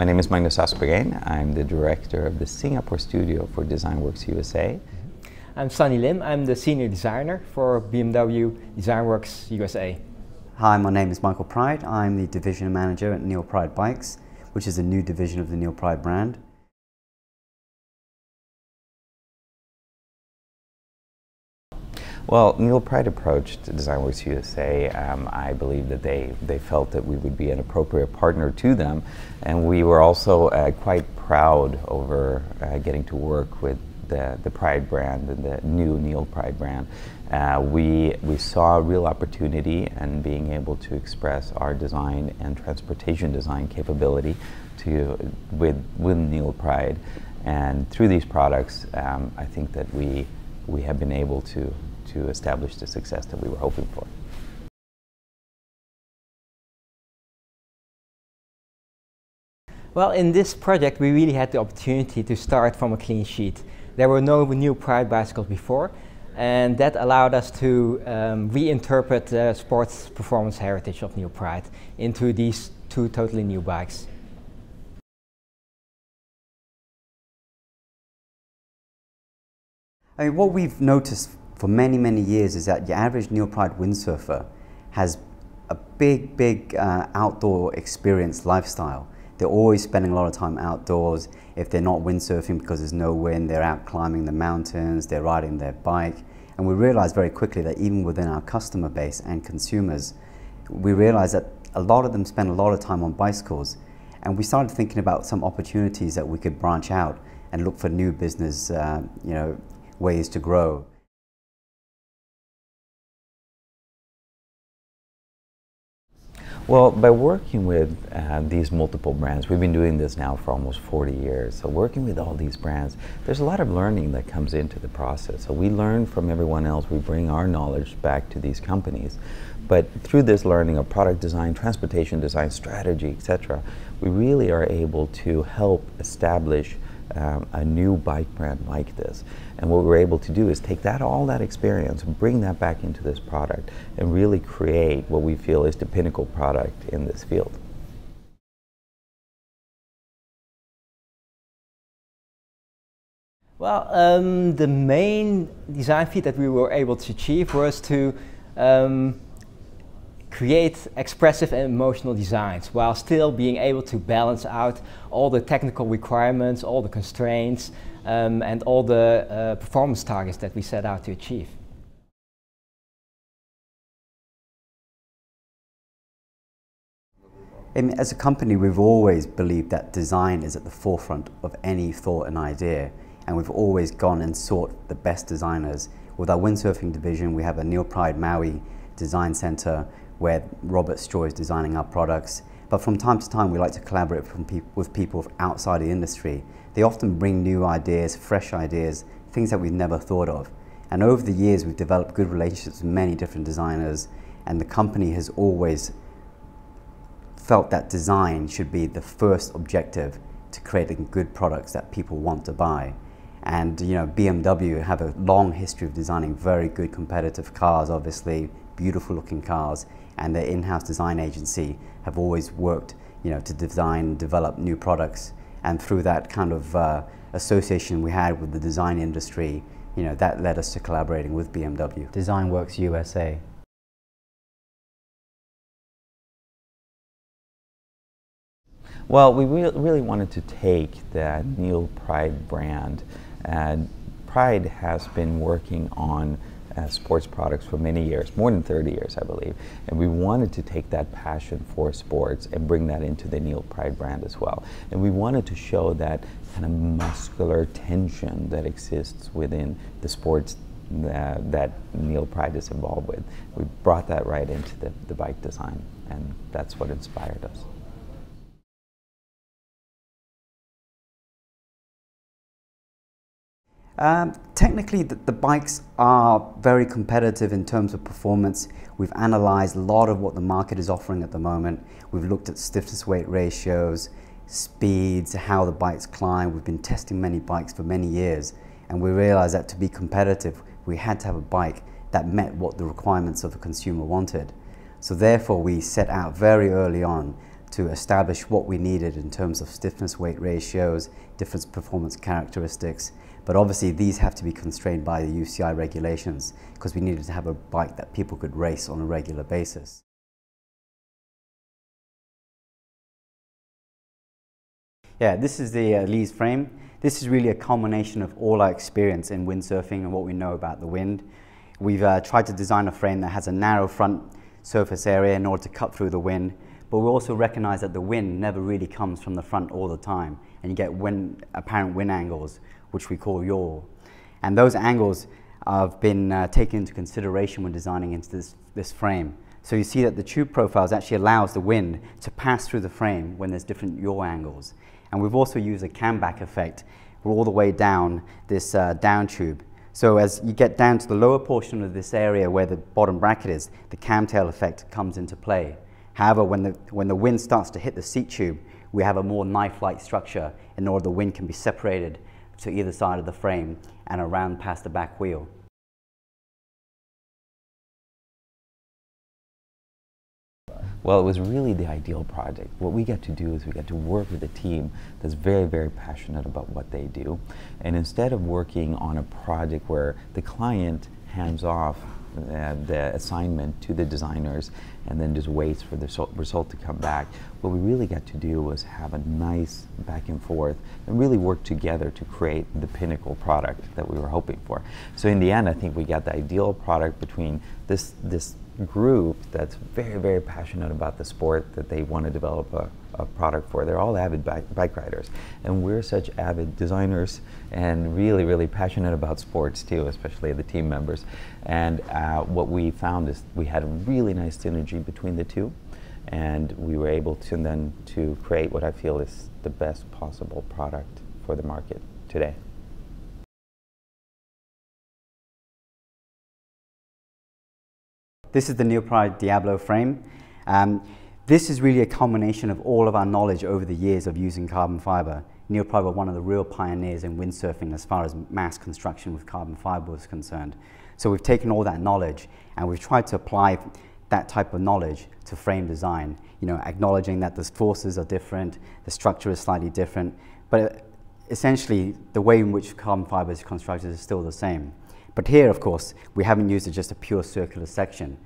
My name is Magnus Aspergren. I'm the director of the Singapore studio for DesignWorks USA. I'm Sunny Lim. I'm the senior designer for BMW DesignWorks USA. Hi, my name is NeilPryde. I'm the division manager at NeilPryde Bikes, which is a new division of the NeilPryde brand. Well, NeilPryde approached DesignWorks USA. I believe that they felt that we would be an appropriate partner to them, and we were also quite proud over getting to work with the Pride brand and the new NeilPryde brand. We saw a real opportunity in being able to express our design and transportation design capability with NeilPryde, and through these products, I think that we have been able to establish the success that we were hoping for. Well, in this project we really had the opportunity to start from a clean sheet. There were no NeilPryde bicycles before, and that allowed us to reinterpret the sports performance heritage of NeilPryde into these two totally new bikes. I mean, what we've noticed for many years is that your average NeilPryde windsurfer has a big outdoor experience lifestyle. They're always spending a lot of time outdoors. If they're not windsurfing because there's no wind, they're out climbing the mountains, they're riding their bike. And we realized very quickly that even within our customer base and consumers, we realized that a lot of them spend a lot of time on bicycles. And we started thinking about some opportunities that we could branch out and look for new business ways to grow. Well, by working with these multiple brands, we've been doing this now for almost 40 years. So working with all these brands, there's a lot of learning that comes into the process. So we learn from everyone else, we bring our knowledge back to these companies. But through this learning of product design, transportation design, strategy, etc., we really are able to help establish a new bike brand like this. And what we're able to do is take all that experience and bring that back into this product and really create what we feel is the pinnacle product in this field. Well, the main design feat that we were able to achieve was to create expressive and emotional designs while still being able to balance out all the technical requirements, all the constraints, and all the performance targets that we set out to achieve. As a company, we've always believed that design is at the forefront of any thought and idea, and we've always gone and sought the best designers. With our windsurfing division, we have a NeilPryde Maui Design Center where Robert Straw is designing our products. But from time to time, we like to collaborate with people outside the industry. They often bring new ideas, fresh ideas, things that we've never thought of. And over the years, we've developed good relationships with many different designers, and the company has always felt that design should be the first objective to creating good products that people want to buy. And BMW have a long history of designing very good competitive cars, obviously, beautiful looking cars, and their in-house design agency have always worked to design and develop new products. And through that kind of association we had with the design industry, that led us to collaborating with BMW. DesignWorks USA. Well, we really wanted to take the NeilPryde brand. Pride has been working on sports products for many years, more than 30 years, I believe. And we wanted to take that passion for sports and bring that into the NeilPryde brand as well. And we wanted to show that kind of muscular tension that exists within the sports that NeilPryde is involved with. We brought that right into the bike design, and that's what inspired us. Technically, the bikes are very competitive in terms of performance. We've analyzed a lot of what the market is offering at the moment. We've looked at stiffness weight ratios, speeds, how the bikes climb. We've been testing many bikes for many years, and we realized that to be competitive, we had to have a bike that met what the requirements of the consumer wanted. So therefore, we set out very early on to establish what we needed in terms of stiffness weight ratios, different performance characteristics. But obviously these have to be constrained by the UCI regulations because we needed to have a bike that people could race on a regular basis. Yeah, this is the Lee's frame. This is really a culmination of all our experience in windsurfing and what we know about the wind. We've tried to design a frame that has a narrow front surface area in order to cut through the wind, but we also recognize that the wind never really comes from the front all the time, and you get apparent wind angles, which we call yaw. And those angles have been taken into consideration when designing into this frame. So you see that the tube profiles actually allows the wind to pass through the frame when there's different yaw angles. And we've also used a camback effect all the way down this down tube. So as you get down to the lower portion of this area where the bottom bracket is, the camtail effect comes into play. However, when the wind starts to hit the seat tube, we have a more knife-like structure in order the wind can be separated to either side of the frame and around past the back wheel. Well, it was really the ideal project. What we get to do is we get to work with a team that's very, very passionate about what they do. And instead of working on a project where the client hands off the assignment to the designers and then just waits for the result to come back, what we really got to do was have a nice back and forth and really work together to create the pinnacle product that we were hoping for. So in the end, I think we got the ideal product between this group that's very, very passionate about the sport that they want to develop a product for. They're all avid bike riders, and we're such avid designers and really, really passionate about sports too, especially the team members. And what we found is we had a really nice synergy between the two, and we were able to then to create what I feel is the best possible product for the market today. This is the NeilPryde Diablo frame. This is really a culmination of all of our knowledge over the years of using carbon fiber. NeilPryde were one of the real pioneers in windsurfing as far as mass construction with carbon fiber was concerned. So we've taken all that knowledge and we've tried to apply that type of knowledge to frame design, you know, acknowledging that the forces are different, the structure is slightly different, but essentially the way in which carbon fiber is constructed is still the same. But here, of course, we haven't used just a pure circular section.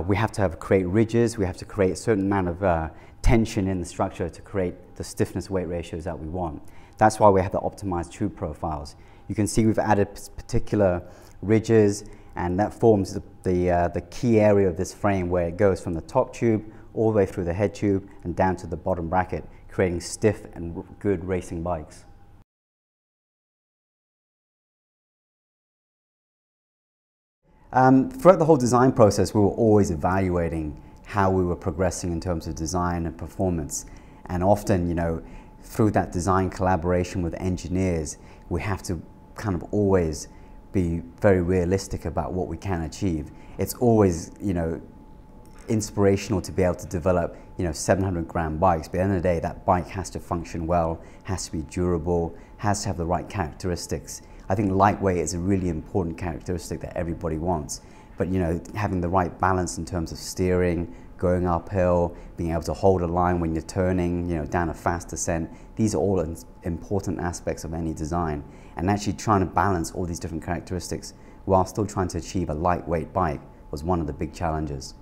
We have to create ridges, we have to create a certain amount of tension in the structure to create the stiffness weight ratios that we want. That's why we have the optimized tube profiles. You can see we've added particular ridges, and that forms the key area of this frame where it goes from the top tube all the way through the head tube and down to the bottom bracket, creating stiff and good racing bikes. Throughout the whole design process, we were always evaluating how we were progressing in terms of design and performance. And often, you know, through that design collaboration with engineers, we have to kind of always be very realistic about what we can achieve. It's always, you know, inspirational to be able to develop, you know, 700-gram bikes, but at the end of the day, that bike has to function well, has to be durable, has to have the right characteristics. I think lightweight is a really important characteristic that everybody wants, but you know, having the right balance in terms of steering, going uphill, being able to hold a line when you're turning, you know, down a fast descent, these are all important aspects of any design. And actually trying to balance all these different characteristics while still trying to achieve a lightweight bike was one of the big challenges.